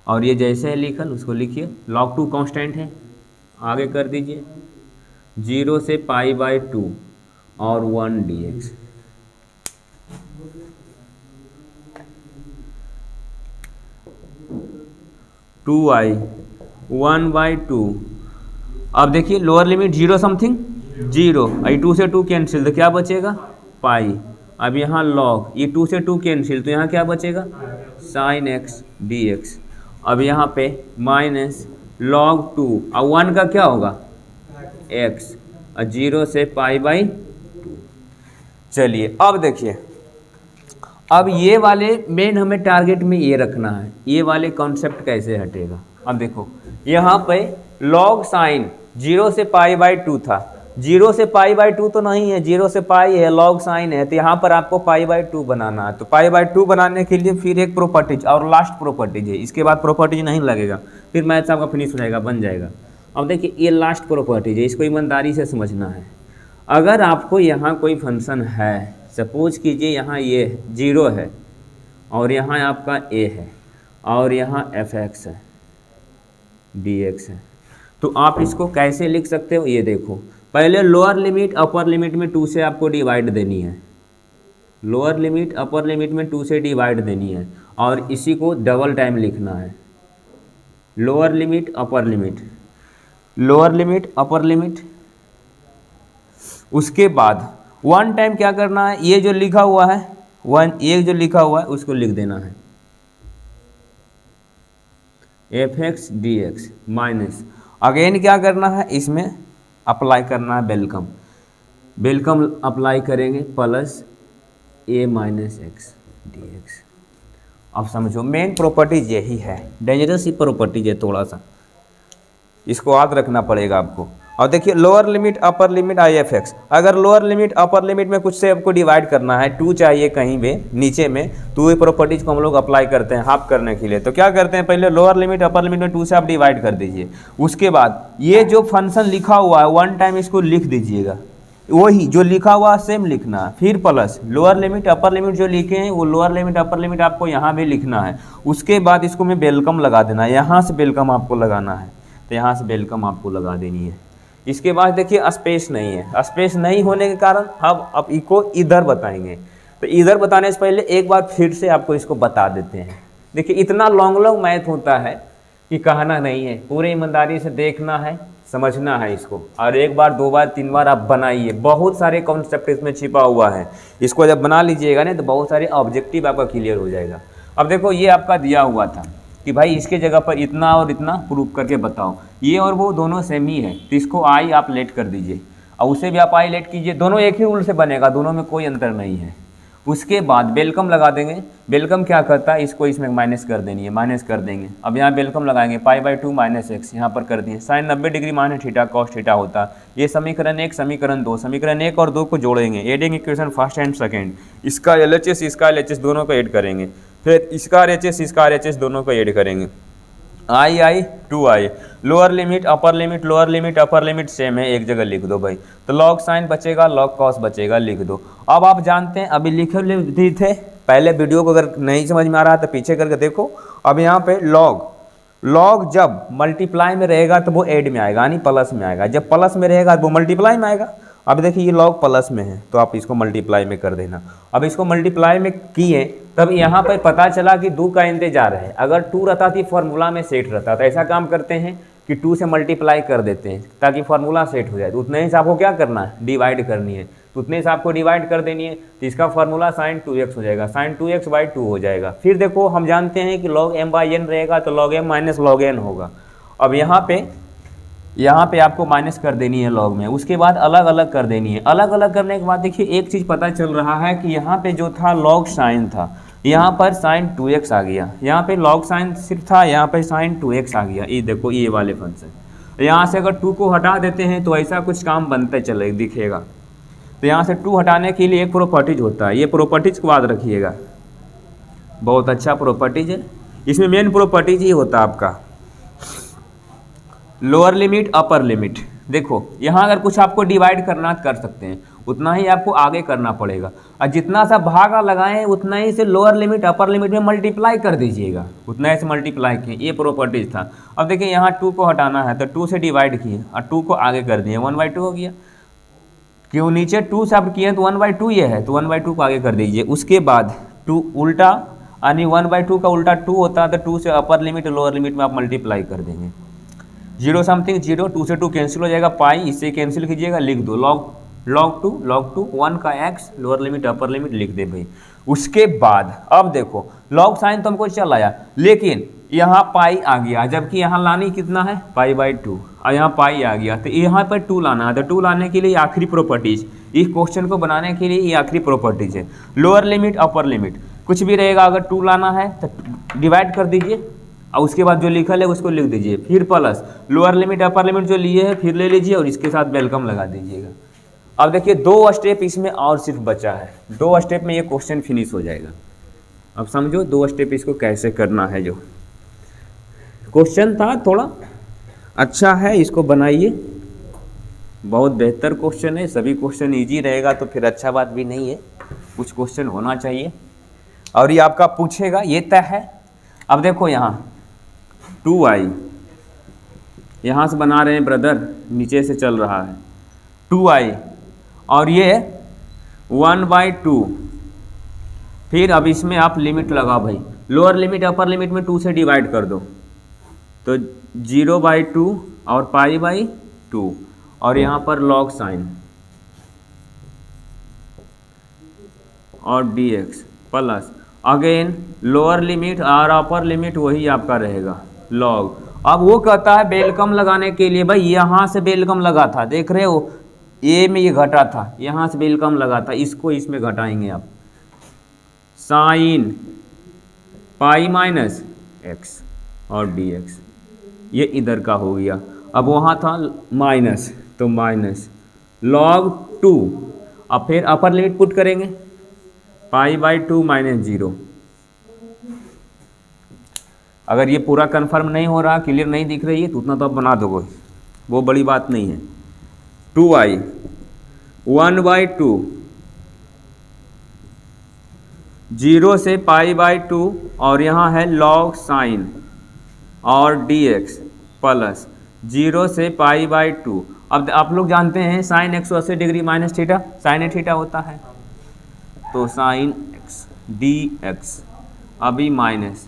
और ये जैसे है लिखल उसको लिखिए, log 2 कांस्टेंट है, आगे कर दीजिए 0 से π/2 और 1 dx। टू आई 1/2। अब देखिए लोअर लिमिट 0 समथिंग 0, आई 2 से 2 कैंसिल तो क्या बचेगा पाई। अब यहाँ लॉग, ये 2 से 2 कैंसिल तो यहाँ क्या बचेगा sin x dx। अब यहाँ पे माइनस log 2 और 1 का क्या होगा x और 0 से π/2। चलिए अब देखिए, अब ये वाले मेन हमें टारगेट में ये रखना है, ये वाले कॉन्सेप्ट कैसे हटेगा। अब देखो यहाँ पे log साइन 0 से π/2 था, 0 से π/2 तो नहीं है, 0 से पाई है, log साइन है, तो यहाँ पर आपको π/2 बनाना है। तो π/2 बनाने के लिए फिर एक प्रॉपर्टीज और लास्ट प्रॉपर्टीज है, इसके बाद प्रॉपर्टीज नहीं लगेगा, फिर मैथ्स आपका फिनिश हो जाएगा, बन जाएगा। अब देखिए ये लास्ट प्रॉपर्टीज है, इसको ईमानदारी से समझना है। अगर आपको यहाँ कोई फंक्शन है, सपोज कीजिए यहाँ ये 0 है और यहाँ आपका a है और यहाँ fx है dx है, तो आप इसको कैसे लिख सकते हो ये देखो। पहले लोअर लिमिट अपर लिमिट में 2 से आपको डिवाइड देनी है, लोअर लिमिट अपर लिमिट में 2 से डिवाइड देनी है और इसी को डबल टाइम लिखना है। Lower limit upper limit, lower limit upper limit, उसके बाद 1 टाइम क्या करना है, ये जो लिखा हुआ है 1, ये जो लिखा हुआ है उसको लिख देना है fx dx माइनस, अगेन क्या करना है इसमें अप्लाई करना है वेलकम, वेलकम अप्लाई करेंगे plus a minus x dx। अब समझो मेन प्रॉपर्टीज यही है, डेंजरस ही प्रॉपर्टीज है, थोड़ा सा इसको याद रखना पड़ेगा आपको। और देखिए lower limit upper limit I F x, अगर लोअर लिमिट अपर लिमिट में कुछ से आपको डिवाइड करना है, 2 चाहिए कहीं भी नीचे में, तो ये प्रॉपर्टीज को हम लोग अप्लाई करते हैं हाफ करने के लिए। तो क्या करते हैं, पहले लोअर लिमिट अपर लिमिट में 2 से आप डिवाइड कर दीजिए, उसके बाद ये जो फंक्शन लिखा हुआ है 1 टाइम इसको लिख दीजिएगा, वही जो लिखा हुआ सेम लिखना है, फिर plus lower limit upper limit जो लिखे हैं वो लोअर लिमिट अपर लिमिट आपको यहाँ भी लिखना है। उसके बाद इसको मैं वेलकम लगा देना है, यहाँ से वेलकम आपको लगाना है, तो यहाँ से वेलकम आपको लगा देनी है। इसके बाद देखिए स्पेस नहीं है, स्पेस नहीं होने के कारण हम अब इसको इधर बताएंगे। तो इधर बताने से पहले एक बार फिर से आपको इसको बता देते हैं। देखिए इतना लॉन्ग मैथ होता है कि कहना नहीं है, पूरे ईमानदारी से देखना है, समझना है इसको, और एक बार 2 बार 3 बार आप बनाइए। बहुत सारे कॉन्सेप्ट इसमें छिपा हुआ है, इसको जब बना लीजिएगा ना तो बहुत सारे ऑब्जेक्टिव आपका क्लियर हो जाएगा। अब देखो ये आपका दिया हुआ था कि भाई इसके जगह पर इतना और इतना प्रूव करके बताओ, ये और वो दोनों सेम ही है, तो इसको आई आप लेट कर दीजिए और उसे भी आप आई लेट कीजिए, दोनों एक ही रूल से बनेगा, दोनों में कोई अंतर नहीं है। उसके बाद वेलकम लगा देंगे, वेलकम क्या करता है, इसको इसमें माइनस कर देनी है, माइनस कर देंगे। अब यहाँ वेलकम लगाएंगे π/2 माइनस एक्स, यहाँ पर कर दिए, sine 90 degree minus theta cos theta होता। ये समीकरण 1 समीकरण 2, समीकरण 1 और 2 को जोड़ेंगे, adding equation first and second, इसका LHS इसका LHS दोनों को ऐड करेंगे, फिर इसका RHS इसका RHS दोनों को ऐड करेंगे, आई 2i, lower limit upper limit, lower limit upper limit same है, एक जगह लिख दो भाई, तो लॉग साइन बचेगा लॉग कॉस बचेगा, लिख दो। अब आप जानते हैं अभी लिखे भी थे पहले, वीडियो को अगर नहीं समझ में आ रहा है तो पीछे करके देखो। अब यहाँ पे लॉग जब मल्टीप्लाई में रहेगा तो वो ऐड में आएगा, यानी प्लस में आएगा, जब प्लस में रहेगा तो वो मल्टीप्लाई में आएगा। अब देखिए ये लॉग प्लस में है तो आप इसको मल्टीप्लाई में कर देना। अब इसको मल्टीप्लाई में किए तब यहाँ पर पता चला कि 2 का इंतजार है, अगर 2 रहता थी फार्मूला में सेट रहता, तो ऐसा काम करते हैं कि 2 से मल्टीप्लाई कर देते हैं ताकि फार्मूला सेट हो जाए। तो उतने हिसाब को क्या करना है, डिवाइड करनी है, तो उतने हिसाब को डिवाइड कर देनी है, तो इसका फार्मूला sin 2x हो जाएगा, sin 2x/2 हो जाएगा। फिर देखो हम जानते हैं कि log m/n रहेगा तो log m minus log n होगा। अब यहाँ पे आपको माइनस कर देनी है लॉग में, उसके बाद अलग अलग कर देनी है। अलग अलग करने के बाद देखिए एक चीज़ पता चल रहा है कि यहाँ पे जो था लॉग साइन था, यहाँ पर sin 2x आ गया, यहाँ पे लॉग साइन सिर्फ था, यहाँ पे sin 2x आ गया। ये देखो ये वाले फंक्शन, यहाँ से अगर 2 को हटा देते हैं तो ऐसा कुछ काम बनते चले दिखेगा। तो यहाँ से 2 हटाने के लिए एक प्रॉपर्टीज होता है, ये प्रॉपर्टीज को याद रखिएगा। बहुत अच्छा प्रॉपर्टीज है। इसमें मेन प्रॉपर्टीज ही होता है आपका लोअर लिमिट अपर लिमिट। देखो यहाँ अगर कुछ आपको डिवाइड करना कर सकते हैं, उतना ही आपको आगे करना पड़ेगा, और जितना सा भागा लगाएं उतना ही से लोअर लिमिट अपर लिमिट में मल्टीप्लाई कर दीजिएगा, उतना ही से मल्टीप्लाई किए, ये प्रॉपर्टीज था। अब देखिए यहाँ 2 को हटाना है तो 2 से डिवाइड किए और 2 को आगे कर दिए, 1/2 हो गया। क्यों नीचे 2 से आप किए तो 1/2 ये है, तो 1/2 को आगे कर दीजिए। उसके बाद 2 उल्टा, यानी 1/2 का उल्टा 2 होता है, तो 2 से अपर लिमिट लोअर लिमिट में आप मल्टीप्लाई कर देंगे। 0 समथिंग 0, 2 से 2 कैंसिल हो जाएगा, पाई इससे कैंसिल कीजिएगा, लिख दो log 2 1 का x lower limit upper limit लिख दे भाई। उसके बाद अब देखो log साइन तो हमको चल आया, लेकिन यहाँ पाई आ गया, जबकि यहाँ लानी कितना है π/2, और यहाँ पाई आ गया, तो यहाँ पर 2 लाना है। तो 2 लाने के लिए आखिरी प्रॉपर्टीज, इस क्वेश्चन को बनाने के लिए ये आखिरी प्रॉपर्टीज है। लोअर लिमिट अपर लिमिट कुछ भी रहेगा, अगर 2 लाना है तो डिवाइड कर दीजिए और उसके बाद जो लिखल है उसको लिख दीजिए, फिर plus lower limit upper limit जो लिए है फिर ले लीजिए और इसके साथ वेलकम लगा दीजिएगा। अब देखिए 2 स्टेप इसमें और सिर्फ बचा है, 2 स्टेप में ये क्वेश्चन फिनिश हो जाएगा। अब समझो 2 स्टेप इसको कैसे करना है। जो क्वेश्चन था थोड़ा अच्छा है, इसको बनाइए, बहुत बेहतर क्वेश्चन है। सभी क्वेश्चन इजी रहेगा तो फिर अच्छा बात भी नहीं है, कुछ क्वेश्चन होना चाहिए, और ये आपका पूछेगा, ये तय है। अब देखो यहाँ 2i यहाँ से बना रहे हैं ब्रदर, नीचे से चल रहा है 2i, और ये 1/2। फिर अब इसमें आप लिमिट लगा भाई, लोअर लिमिट अपर लिमिट में 2 से डिवाइड कर दो, तो 0/2 और π/2, और यहाँ पर log साइन और dx plus again lower limit और अपर लिमिट वही आपका रहेगा log। अब वो कहता है वेलकम लगाने के लिए, भाई यहाँ से वेलकम लगा था, देख रहे हो ए में ये घटा था, यहाँ से वेलकम लगा था, इसको इसमें घटाएंगे आप, साइन π-x और dx, ये इधर का हो गया। अब वहाँ था माइनस, तो माइनस log 2, अब फिर अपर लिमिट पुट करेंगे π/2 - 0। अगर ये पूरा कंफर्म नहीं हो रहा, क्लियर नहीं दिख रही है, तो उतना तो आप बना दोगे, वो बड़ी बात नहीं है। 2i 1/2, 0 से π/2, और यहाँ है log साइन और dx प्लस 0 से π/2। अब आप लोग जानते हैं sine 180 degree minus theta sine theta होता है, तो साइन x dx अभी माइनस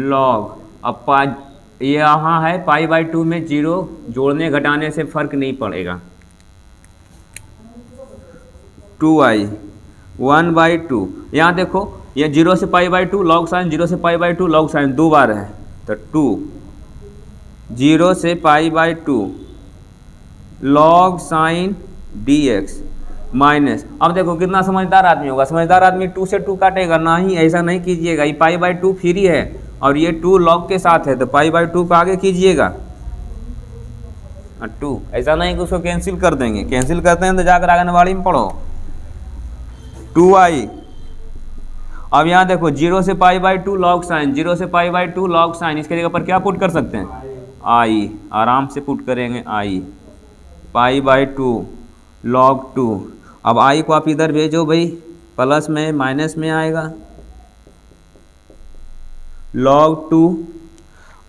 log, अब यहाँ है π/2 में 0, जोड़ने घटाने से फर्क नहीं पड़ेगा। 2i 1/2, यहाँ देखो ये 0 से π/2 log साइन, 0 से π/2 log साइन, 2 बार है, तो 2 0 से π/2 log साइन dx माइनस, अब देखो कितना समझदार आदमी होगा, समझदार आदमी 2 से 2 काटेगा ना, ही ऐसा नहीं कीजिएगा, ये π/2 फ्री है और ये 2 log के साथ है, तो π/2 को आगे कीजिएगा 2, ऐसा नहीं कि उसको कैंसिल कर देंगे, कैंसिल करते हैं तो जाकर आंगनबाड़ी में पढ़ो। 2i, अब यहाँ देखो 0 से π/2 log साइन, 0 से π/2 log साइन, इसके जगह पर क्या पुट कर सकते हैं, i, आराम से पुट करेंगे i, π/2 log 2। अब i को आप इधर भेजो भाई, प्लस में माइनस में आएगा log 2।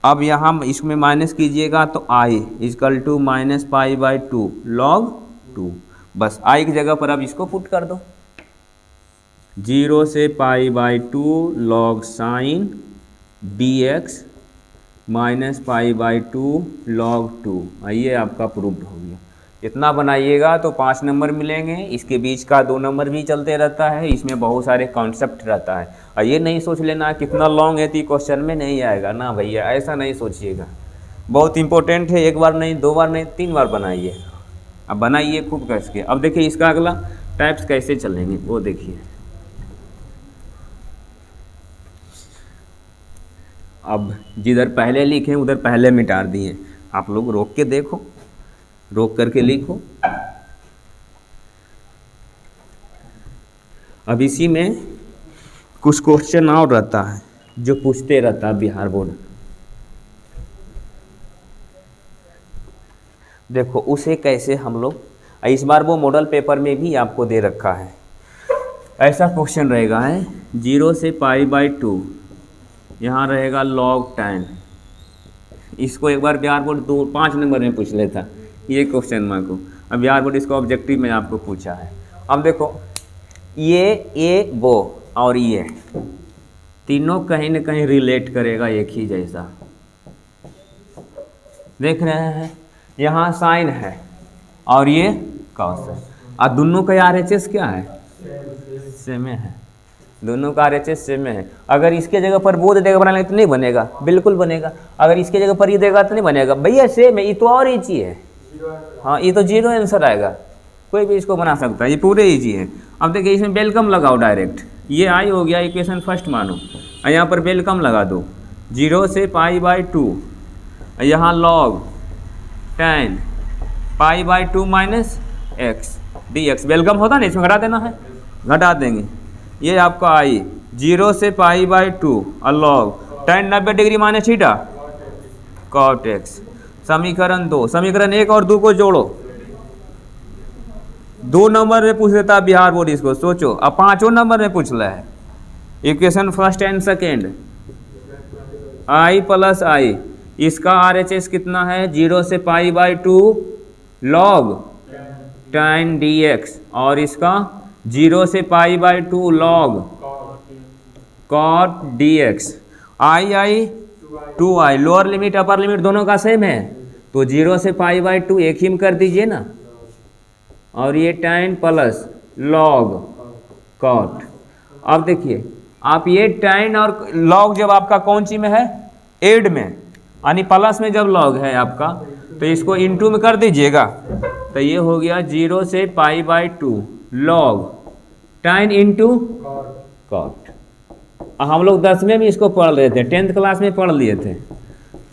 अब यहाँ इसमें माइनस कीजिएगा तो i equal to minus π/2 log 2, बस i की जगह पर अब इसको पुट कर दो, 0 से π/2 log sine dx minus π/2 log 2, ये आपका प्रूव्ड हो गया। इतना बनाइएगा तो 5 नंबर मिलेंगे, इसके बीच का 2 नंबर भी चलते रहता है, इसमें बहुत सारे कॉन्सेप्ट रहता है, और ये नहीं सोच लेना कितना लॉन्ग है तो क्वेश्चन में नहीं आएगा ना भैया, ऐसा नहीं सोचिएगा, बहुत इंपॉर्टेंट है। 1 बार नहीं, 2 बार नहीं, 3 बार बनाइए, अब बनाइए खूब कस के। अब देखिए इसका अगला टाइप्स कैसे चलेंगे वो देखिए। अब जिधर पहले लिखे उधर पहले मिटा दिए, आप लोग रोक के देखो, रोक करके लिखो। अब इसी में कुछ क्वेश्चन और रहता है, जो पूछते रहता बिहार बोर्ड। देखो उसे कैसे हम लोग, इस बार वो मॉडल पेपर में भी आपको दे रखा है। ऐसा क्वेश्चन रहेगा है 0 से π/2, यहाँ रहेगा log 10। इसको एक बार बिहार बोर्ड 5 नंबर में पूछ लेता ये क्वेश्चन मार्क को। अब बिहार बोर्ड इसको ऑब्जेक्टिव में आपको पूछा है। अब देखो ये वो और ये तीनों कहीं ना कहीं रिलेट करेगा एक ही जैसा। देख रहे हैं यहाँ साइन है और ये कॉस है, और दोनों का RHS क्या है, सेम है। दोनों का RHS सेम है। अगर इसके जगह पर वो दे देगा बनाने तो नहीं बनेगा, बिल्कुल बनेगा। अगर इसके जगह पर ये देगा तो नहीं बनेगा भैया, सेम है। ये तो और ईजी है, हाँ ये तो 0 आंसर आएगा, कोई भी इसको बना सकता है, ये पूरे ईजी है। अब देखिए इसमें वेलकम लगाओ डायरेक्ट, ये आई हो गया इक्वेशन फर्स्ट मानो, और यहाँ पर वेलकम लगा दो 0 से π/2, यहाँ log 10 π/2 minus x dx। Welcome होता नहीं, इसमें घटा देना है, घटा देंगे। ये आपका आई 0 से π/2 और log 10 90 degree minus theta cot x। समीकरण 2, समीकरण 1 और 2 को जोड़ो। 2 नंबर में पूछ लेता बिहार बोर्ड इसको, सोचो। अब 5वें नंबर में पूछ रहा है equation first and second, i plus I, इसका RHS कितना है 0 से π/2 log 10 dx, और इसका 0 से π/2 log cot dx। आई 2i, lower limit upper limit दोनों का सेम है, तो 0 से π/2 एक ही में कर दीजिए ना, और ये 10 प्लस log cot। अब देखिए आप ये 10 और log जब आपका कौन सी में है, एड में, यानी प्लस में जब log है आपका, तो इसको इनटू में कर दीजिएगा, तो ये हो गया 0 से π/2 log 10 इंटू cot। हम लोग 10वें में इसको पढ़ रहे थे, 10th क्लास में पढ़ लिए थे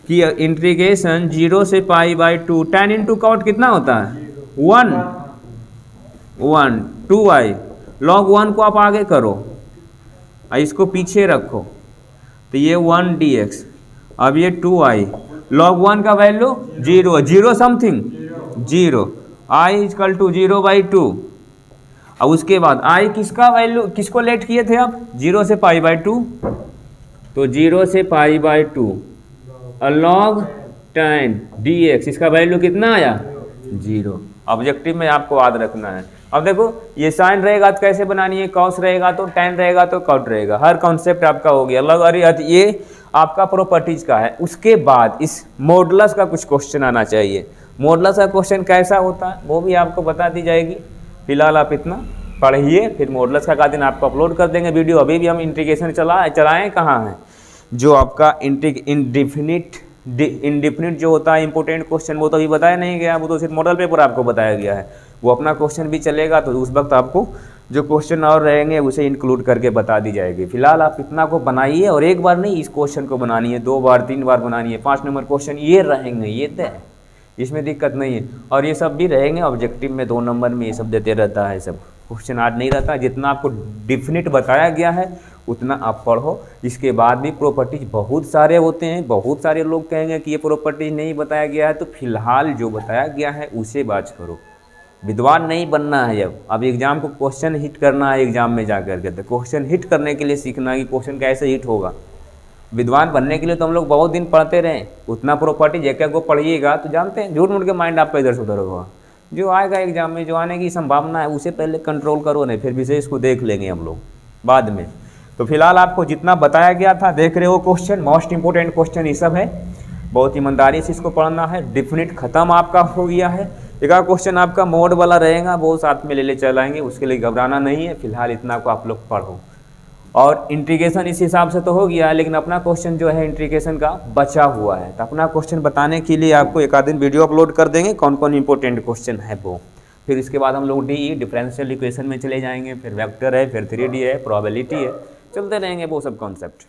कि इंटीग्रेशन 0 से π/2 10 इंटू cot कितना होता है 1 2i। log 1 को आप आगे करो और इसको पीछे रखो, तो ये 1 dx। अब ये 2i, log 1 का value 0 something 0, i equal to 0/2। अब उसके बाद i किसका वैल्यू, किसको लेट किए थे आप 0 से π/2, तो 0 से π/2 और log 10 dx, इसका वैल्यू कितना आया 0। ऑब्जेक्टिव में आपको याद रखना है। अब देखो ये साइन रहेगा तो कैसे बनानी है, कॉस रहेगा तो टेन रहेगा तो कॉट रहेगा, हर कॉन्सेप्ट आपका हो गया अलग। अरे ये आपका प्रॉपर्टीज का है। उसके बाद इस मॉडुलस का कुछ क्वेश्चन आना चाहिए। मॉडुलस का क्वेश्चन कैसा होता है वो भी आपको बता दी जाएगी। फिलहाल आप इतना पढ़िए, फिर मॉडुलस का दिन आपको अपलोड कर देंगे वीडियो। अभी भी हम इंटीग्रेशन चलाएँ कहाँ हैं, जो आपका इंडिफिनिट जो होता है इंपोर्टेंट क्वेश्चन, वो तो अभी बताया नहीं गया, वो तो सिर्फ मॉडल पेपर आपको बताया गया है। वो अपना क्वेश्चन भी चलेगा, तो उस वक्त आपको जो क्वेश्चन और रहेंगे उसे इंक्लूड करके बता दी जाएगी। फिलहाल आप इतना को बनाइए, और एक बार नहीं इस क्वेश्चन को बनानी है, 2 बार 3 बार बनानी है। 5 नंबर क्वेश्चन ये रहेंगे, ये तय, इसमें दिक्कत नहीं है। और ये सब भी रहेंगे ऑब्जेक्टिव में 2 नंबर में, ये सब देते रहता है। सब क्वेश्चन आज नहीं रहता, जितना आपको डिफिनिट बताया गया है उतना आप पढ़ो। इसके बाद भी प्रॉपर्टीज बहुत सारे होते हैं। बहुत सारे लोग कहेंगे कि ये प्रॉपर्टीज नहीं बताया गया है, तो फिलहाल जो बताया गया है उसे बात करो। विद्वान नहीं बनना है, अब एग्जाम को क्वेश्चन हिट करना है। एग्जाम में जा करके तो क्वेश्चन हिट करने के लिए सीखना है कि क्वेश्चन कैसे हिट होगा। विद्वान बनने के लिए तो हम लोग बहुत दिन पढ़ते रहे, उतना प्रॉपर्टीज एक एक को पढ़िएगा तो जानते हैं झूठ मूठ के माइंड आपका इधर से उधर होगा। जो आएगा एग्जाम में, जो आने की संभावना है उसे पहले कंट्रोल करो, नहीं फिर विशेष को देख लेंगे हम लोग बाद में। तो फिलहाल आपको जितना बताया गया था देख रहे हो क्वेश्चन, मोस्ट इंपोर्टेंट क्वेश्चन ये सब है। बहुत ईमानदारी से इसको पढ़ना है। डिफिनिट खत्म आपका हो गया है। एक क्वेश्चन आपका मोड वाला रहेगा, वो साथ में ले चलाएंगे, उसके लिए घबराना नहीं है। फिलहाल इतना को आप लोग पढ़ो। और इंटीग्रेशन इस हिसाब से तो हो गया, लेकिन अपना क्वेश्चन जो है इंटीग्रेशन का बचा हुआ है, तो अपना क्वेश्चन बताने के लिए आपको एक आध दिन वीडियो अपलोड कर देंगे कौन कौन इंपॉर्टेंट क्वेश्चन है वो। फिर इसके बाद हम लोग डिफरेंशियल इक्वेशन में चले जाएंगे, फिर वेक्टर है, फिर 3D है, प्रोबेबिलिटी है, चलते रहेंगे वो सब कॉन्सेप्ट।